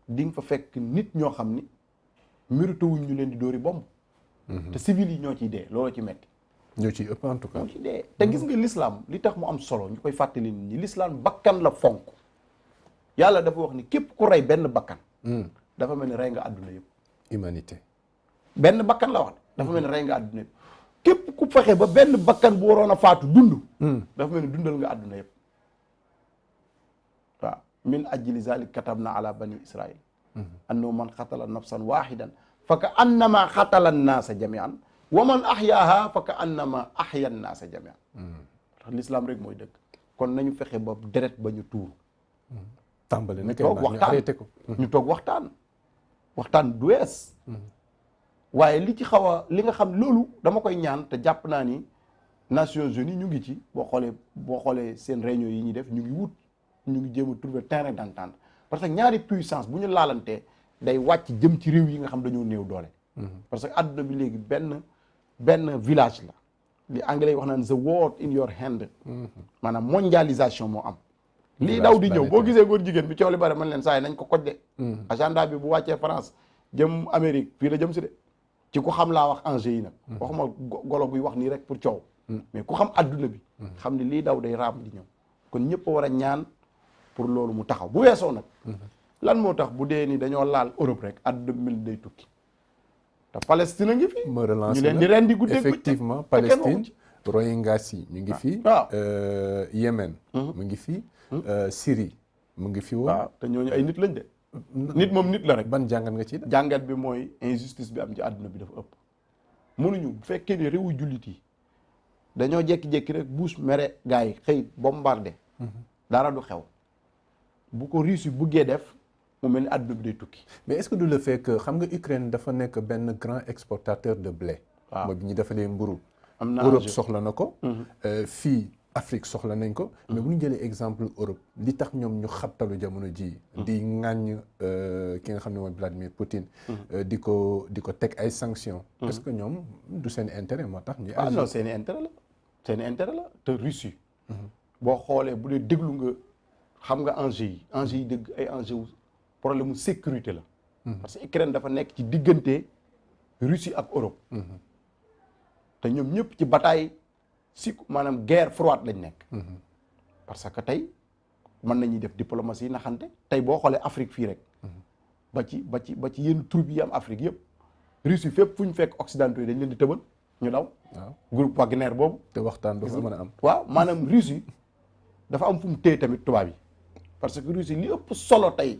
di nga fa fekk nit ñoo xam ni mérité wuñ ñu leen di dóori bomb. te civil yi ñoo ciy dee loolu ci metti ñoo ciy ëpp en tout cas. ñoo ciy dee te gis nga l'islam li tax mu am solo ñu koy fàttali nit ñi l'islam bakkan la fonk yàlla dafa wax ni képp ku rey benn bakkan. dafa mel ni rey nga àdduna yëpp. humanité. benn bakkan la wax dafa mel ni rey nga àdduna yëpp képp ku fexe ba benn bakkan bu waroon a faatu dund. dafa mel ni dundal nga àdduna yëpp waaw. min ajli zalik katabna ala bani israil annahu man xatala nafsan wahidan fa ka annama xatala annaasa jamian wa man ahyaaha fa ka annama ahya annaasa jamian tax l'islam rek mooy dëgg kon nañu fexe ba deret ba ñu tuur tàmbali na ñu toog waxtaan ñu toog waxtaan du wees waaye li ci xaw a li nga xam loolu dama koy ñaan te jàpp naa ni Nations Unies ñu ngi ci boo xoolee seen réunion yi ñuy def ñu ngi jéem a trouver terrain d'entente parce que ñaari puissance bu ñu laalantee day wàcc jëm ci réew yi nga xam dañoo néew doole parce que adduna bi léegi benn village la li anglais yi wax naan the world in your hand maanaam mondialisation moo am lii daw di ñëw boo gisee góor jigéen bi coow li bari man leen saa yi nañ ko koj de agenda bi bu wàccee France jëm Amérique fii la jëm si de ci ku xam laa wax enjeu yi nag waxuma golo buy wax nii rek pour coow mais ku xam adduna bi xam ne lii daw day raam di ñëw kon ñëpp a war a ñaan pour loolu mu taxaw bu weesoo nag lan moo tax bu dee ni dañoo laal Europe rek adduna bi mel day tukki te Palestine a ngi fi ma relance ñu leen di rendi guddeeg effectivement Palestine Rohingyas yi ñu ngi fii Yémen mu ngi fii Syrie mu ngi fi woon waaw te ñooñu ay nit lañ de nit moom nit la rek ban jàngat nga ci jàngat bi mooy injustice bi am ci àdduna bi dafa ëpp mënuñu bu fekkee ne réewu jullit yi dañoo jékki-jékki rek Bush mere gars yi xëy bombardé dara du xew bu ko Russie buggee def mu mel ni àdduna bi day tukki mais est-ce que du le fait que xam nga Ukraine dafa nekk benn grand exportateur de blé waaw mooy bi ñu defalee mburu am na Europe soxla na ko fii Afrique soxla nañ ko mais bu ñu jëlee exemple Europe li tax ñoom ñu xabtalu jamono ji di ŋàññ ki nga xam ne mooy Vladimir Poutine di ko teg ay sanctions est-ce que ñoom du seen intérêt moo tax ñu non seen intérêt la te Russie boo xoolee bu dee déglu nga xam nga enjeu yi dëgg ay enjeu problème mu sécurité la parce que Ukraine dafa nekk ci diggante Russie ak Europe te ñoom ñëpp ci bataille maanaam guerre froide lañ nekk parce que tey mën nañuy def diplomatie naxante tey boo xoolee Afrique fii rek ba ci yenn troupes yi am Afrique yëpp Russie fépp fu ñu fekk occidentaux yi dañ leen di tëbal ñu daw groupe Wagner boobu te waxtaan dafa mën a am waaw maanaam Russie dafa am fu mu téye tamit tubaab yi parce que Russie li ëpp solo tey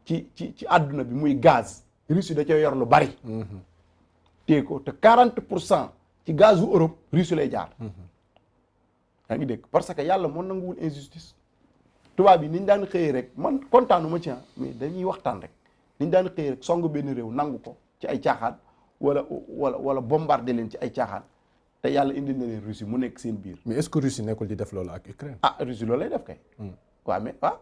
ci àdduna bi muy gaz Russie da cee yor lu bari téye ko te 40% ci gazu Europe Russie lay jaar yaa ngi dégg parce que yàlla moo nanguwul injustice tubaab yi ni ñu daan xëyee rek man kontaanu ma ci mais dañuy waxtaan rek ni ñu daan xëyee rek song benn réew nangu ko ci ay caaxaan wala bombarder leen ci ay caaxaan te yàlla indil na leen Russie mu nekk seen biir. mais est-ce que Russie nekkul di def loolu ak Ukraine. Russie loolu lay def kay. waaw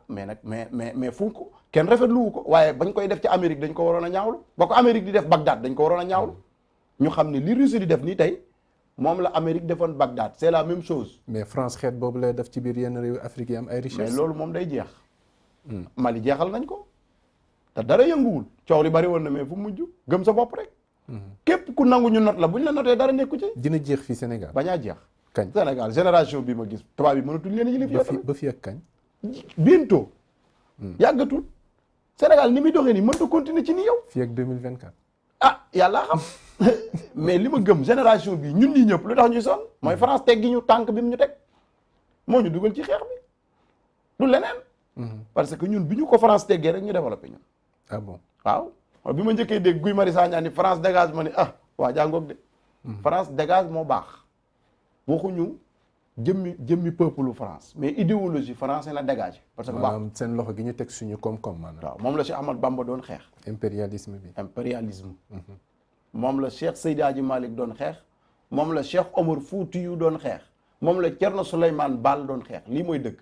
mais nag mais fu ko kenn rafetluwu ko waaye bañ koy def ci Amérique dañ ko waroon a ñaawlu ba ko Amérique di def Bagdad dañ ko waroon a ñaawlu ñu xam ne li Russie di def nii tey moom la Amérique defoon Bagdad c'est la même chose. mais France xeet boobu lay def ci biir yenn réew Afrique yi am ay richesse. mais loolu moom day jeex. Mali jeexal nañ ko te dara yënguwul coow li bari woon na mais fu mujj gëm sa bopp rek. képp ku nangu ñu not la buñ la notee dara nekku ci. dina jeex fii Sénégal. bañaa jeex. kañ Sénégal génération bi ma gis tubaab yi mënatuñ leen yilif. ba fii ak kañ. bientôt. yàggatul Sénégal ni muy doxee nii mënta continuer ci ni yow. fii ak 2024. yàlla xam mais li ma gëm génération bi ñun ñi ñëpp lu tax ñuy sonn mooy France teg gi ñu tànk bi mu ñu teg moo ñu dugal ci xeex bi du leneen. parce que ñun bi ñu ko France teggee rek ñu développé ñun. ah bon waaw bi ma njëkkee dégg Guy Marius Sagna ni France dégage ma ni waa jàngoog de. France dégage moo baax waxuñu jëmmi peuple France mais idéologie français la dégagé. parce que maanaam seen loxo gi ñu teg suñu koom-koom maanaam. waaw moom la Cheikh Ahmad Bamba doon xeex. impérialisme bi. moom la Cheikh Seydi Hadji Malick doon xeex moom la Cheikh Omar Foutiyou doon xeex moom la Thierno Souleymane Baal doon xeex lii mooy dëgg.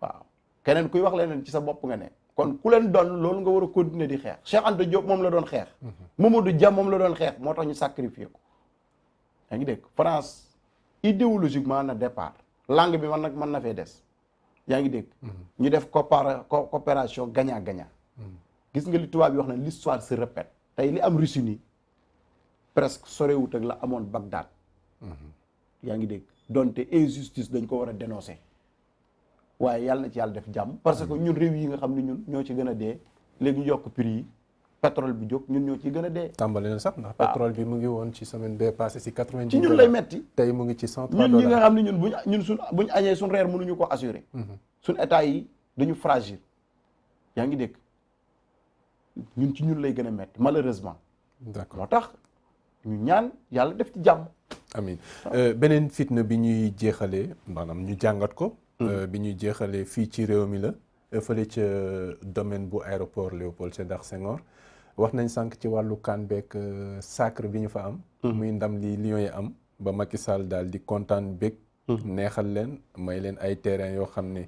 waaw keneen kuy wax leneen ci sa bopp nga ne. kon ku leen doon loolu nga war a continuer di xeex Cheikh Anta Diop moom la doon xeex. Mamadou Dia moom la doon xeex moo tax ñu sacrifié ko. yaa ngi dégg France idéologiquement na départ langue bi man nag mën na fee des yaa ngi dégg. ñu def coopération gagnant gagnant. gis nga li tubaab yi wax na l'histoire se répète tey li am Russie nii presque sorewut ak la amoon Bagdad. yaa ngi dégg donte injustice dañ ko war a dénoncer waaye yàlla na ci yàlla def jàmm parce que ñun réew yi nga xam ne ñun ñoo ci gën a dee léegi ñu yokk prix yi pétrole bi jóg ñun ñoo ciy gën a dee. tàmbali na sax ndax pétrole bi mu ngi woon ci semaine bee passé si 90. ci ñun lay metti tey mu ngi ci 103 ñun ñi nga xam ne ñun buñ añee suñ reer mënuñu ko assurer. suñ état yi dañu fragile yaa ngi dégg ñun ci ñun lay gën a metti malheureusement. d'accord moo tax ñu ñaan yàlla def ci jàmm. amiin beneen fitna bi ñuy jeexalee maanaam ñu jàngat ko. bi ñuy jeexalee fii ci réew mi la fële ca domaine bu aéroport Léopold Sédar Senghor wax nañ sànq ci wàllu CAN beeg sacre bi ñu fa am. muy ndam li Lions yi am ba Macky Sall daal di kontaan beeg. neexal leen may leen ay terrain yoo xam ne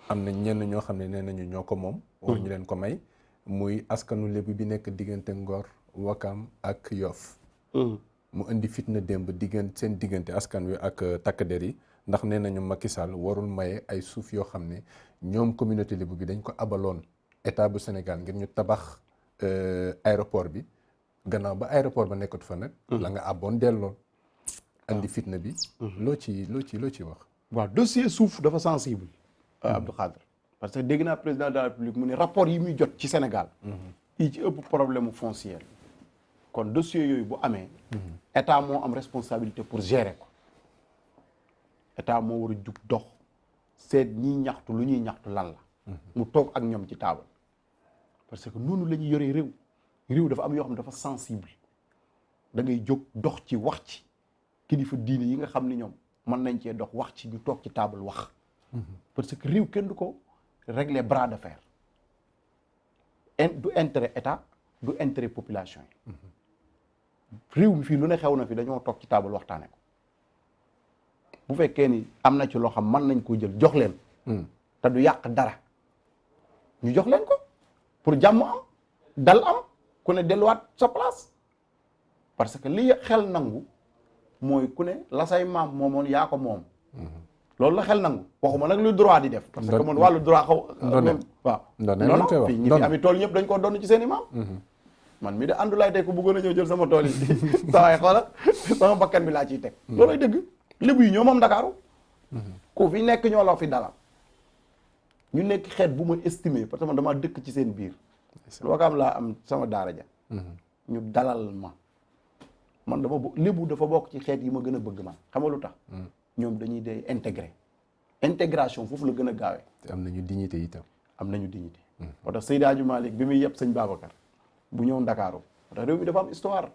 am na ñenn ñoo xam ne nee nañu ñoo ko moom. war ñu leen ko may muy askanu lébu bi nekk diggante Ngor Wakam ak Yoff. mu indi fitna démb seen diggante askan wi ak takk der yi ndax nee nañu Macky Sall warul maye ay suuf yoo xam ne ñoom communauté lébu bi dañ ko abaloon état bu Sénégal ngir ñu tabax aéroport bi gannaaw ba aéroport ba nekkatu fa nag. la nga abboon delloo. indi fitna bi. loo ci wax. waaw dossier suuf dafa sensible. Abdou Khadre parce que dégg naa président de la République mu ne rapport yi muy jot ci Sénégal. yi ci ëpp problème mu foncier kon dossier yooyu bu amee. état moo am responsabilité pour gérer ko. état moo war a jug dox seet ñiy ñaxtu lu ñuy ñaxtu lan la. mu toog ak ñoom ci taabal. parce que noonu la ñuy yoree réew dafa am yoo xam ne dafa sensible da ngay jóg dox ci wax ci kilifa diine yi nga xam ne ñoom mën nañ cee dox wax ci ñu toog ci taabal wax. parce que réew kenn du ko régler bras de fer. du intérêt état du intérêt population yi. réew mi fii lu ne xew na fi dañoo toog ci taabal waxtaane ko bu fekkee ni am na ci loo xam mën nañ ko jël jox leen te du yàq dara ñu jox leen ko pour jàmm am dal am ku ne delluwaat sa place parce que li xel nangu mooy ku ne la say maam moomoon yaa ko moom loolu la xel nangu waxuma nag lu droit di def parce que man wàllu droit xaw waaw non fii ñi fi ami tool ñëpp dañ ko donn ci seen i maam man mi de àndulaay tey ko bëggoon a ñëw jël sama tool yi sawaay xoola sama bakkan bi laa ciy teg looloy dëgg lébu yi ñoo moom Ndakaaru ku fi nekk ñoo la fi dalal ñu nekk xeet bu ma estimé parce que man dama dëkk ci seen biir Wakaam laa am sama daara ja ñu dalal ma man lébu dafa bokk ci xeet yi ma gën a bëgg man xam nga lu tax ñoom dañuy dee intégré intégration foofu la gën a gaawee te am nañu dignité itam am nañu dignité moo tax Seydi Hadji Malick bi muy yëpp sëñ Babacar bu ñëw Ndakaaru moo tax réew mi dafa am histoire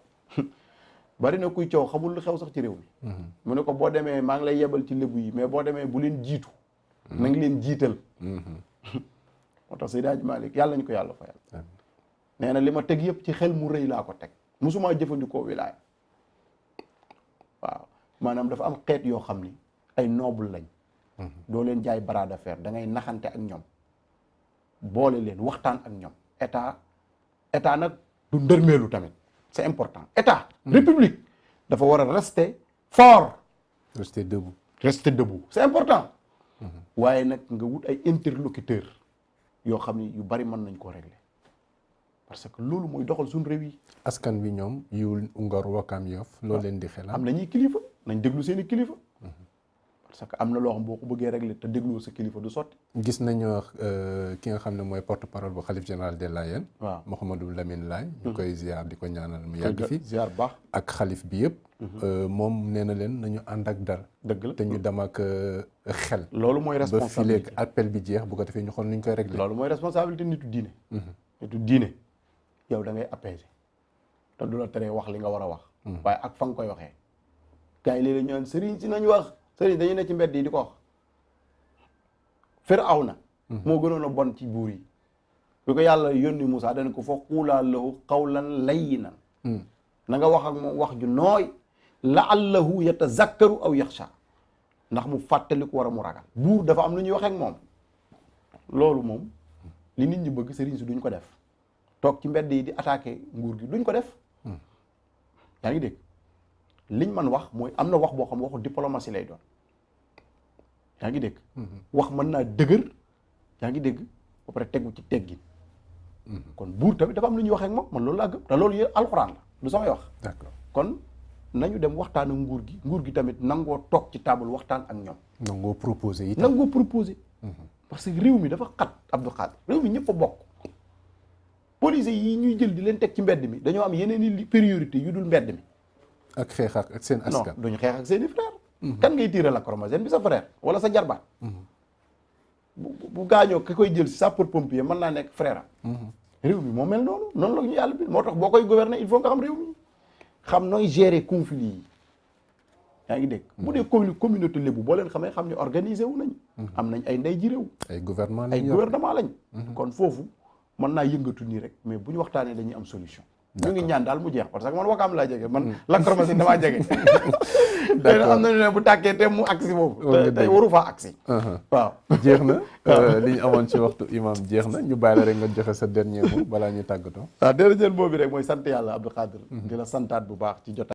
bari na kuy coow xamul lu xew sax ci réew mi mu ne ko boo demee maa ngi lay yebal ci lébu yi mais boo demee bu leen jiitu na ngi leen jiital moo tax Seydi Hadji Malick yàlla ñu ko yàlla fayal nee na li ma teg yëpp ci xel mu rëy laa ko teg mosumaa jëfandikoo wilaaya waaw maanaam dafa am xeet yoo xam ni ay noble lañ doo leen jaay bras de fer da ngay naxante ak ñoom boole leen waxtaan ak ñoom état nag du ndërmeelu tamit c'est important état république dafa war a rester fort rester debout c'est important waaye nag nga wut ay interlocuteur yoo xam ni yu bari mën nañ koo régler parce que loolu mooy doxal suñu réew yi askan wi ñoom yiwul Ngor Wakaam Yoff loolu leen di xelal am nañuy kilifa nañ déglu seen i kilifa parce que am na loo xam boo ko bëggee régler te déglu sa kilifa du sotti gis nañu ki nga xam ne mooy porte parole bu xalif général des Layènes waaw Mouhamadou Lamine Laye ñu koy ziar di ko ñaanal mu yàgg fi ziar baax ak xalif bi yëpp moom nee na leen nañu ànd ak dal dëgg la te ñu dem ak xel loolu mooy responsabilité ba fii appel bi jeex bu ko defee ñu xool nuñ koy régler loolu mooy responsabilité nitu diine yow da ngay apaiser te du la teree wax li nga war a wax waaye ak fa nga koy waxee gars yi léeg-léeg ñu naan sëriñ si nañ wax sëriñ dañuy ne ci mbedd yi di ko wax Firawna moo gënoon a bon ci buur yi bi ko yàlla yónni Moussa dana ko fa quulaa lahu qawlan layyinan na nga wax ak moom wax ju nooy la'allahu yatazakkaru aw yaxsha ndax mu fàttaliku war a mu ragal buur dafa am lu ñuy wax ak moom loolu moom li nit ñi bëgg sëriñ si duñ ko def toog ci mbedd yi di attaquer nguur gi duñ ko def yaa ngi dégg liñ man wax mooy am na wax boo xam waxu diplomatie lay doon yaa ngi dégg wax mën naa dëgër yaa ngi dégg ba pare tegu ci teggin kon buur tamit dafa am lu ñuy wax ak moom man loolu laa gëm te loolu yëpp alxuraan la du samay wax d'accord kon nañu dem waxtaan ak nguur gi tamit nangoo toog ci table waxtaan ak ñoom nangoo proposé it nangoo proposé parce que réew mi dafa xat Abdou Khadre réew mi ñëpp a bokk policiers yi ñuy jël di leen teg ci mbedd mi dañoo am yeneen i priorité yu dul mbedd mi ak xeex ak seen askan non duñu xeex ak seen i frère kan ngay tirer lacrymogène bi sa frère wala sa jarbaat bu gaañoo ki koy jël si sapeur pompier mën naa nekk frère am réew mi moo mel noonu la ñu yàlla bi moo tax boo koy gouverner il faut nga xam réew mi xam nooy gérer conflit yi yaa ngi dégg bu dee communauté lébu boo leen xamee xam ne organisé wu nañ am nañ ay ndey ji réew ay gouvernement lañ kon foofu mën naa yëngatu nii rek mais bu ñu waxtaanee dañuy am solution ñu ngi ñaan daal mu jeex parce que man Wakaam laa jege man lacrymogène damaa jege tey am nañu ne bu tàkkee te mu agsi boobu tey waru faa agsi waaw jeex na li ñu amoon ci waxtu imam jeex na ñu bàyyi la rek nga joxe sa dernier mot balaa ñu tàggatoo waaw dernier mot bi rek mooy sant yàlla Abdou Khadre di la santaat bu baax ci jotaay